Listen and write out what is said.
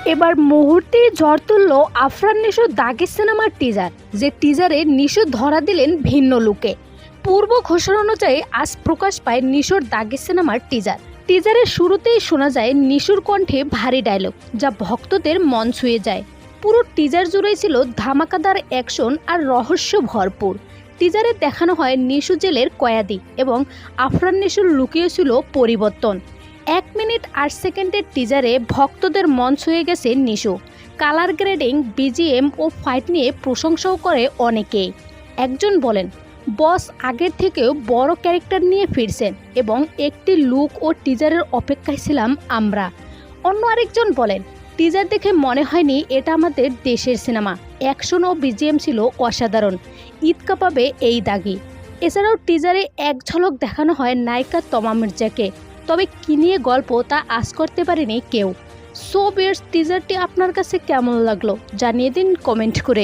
এবার মুহূর্তেই ঝড় তুলল আফরান নিশোর দাগি সিনেমার টিজার, যে টিজারে নিশো ধরা দিলেন ভিন্ন লুকে। পূর্ব ঘোষণা অনুযায়ী আজ প্রকাশ পায় নিশোর দাগি সিনেমার টিজার। টিজারের শুরুতেই শোনা যায় নিশোর কণ্ঠে ভারী ডায়লগ, যা ভক্তদের মন ছুঁয়ে যায়। পুরো টিজার জুড়েই ছিল ধামাকাদার অ্যাকশন আর রহস্য ভরপুর। টিজারে দেখানো হয় নিশো জেলের কয়েদি এবং আফরান নিশোর লুকিয়ে ছিল পরিবর্তন। 1 মিনিট 8 সেকেন্ডের টিজারে ভক্তদের মন ছুঁয়ে গেছে নিশো। কালার গ্রেডিং, বিজিএম ও ফাইট নিয়ে প্রশংসাও করে অনেকেই। একজন বলেন, বস আগের থেকেও বড় ক্যারেক্টার নিয়ে ফিরছেন এবং একটি লুক ও টিজারের অপেক্ষায় ছিলাম আমরা। অন্য আরেকজন বলেন, টিজার দেখে মনে হয়নি এটা আমাদের দেশের সিনেমা। অ্যাকশন ও বিজিএম ছিল অসাধারণ, ঈদ কাঁপাবে এই দাগি। এছাড়াও টিজারে এক ঝলক দেখানো হয় নায়িকা তমা মির্জাকে, তবে কী নিয়ে গল্প তা আঁচ করতে পারেনি কেউ। সো ভিউয়ার্স, টিজারটি আপনার কাছে কেমন লাগলো জানিয়ে দিন কমেন্ট করে।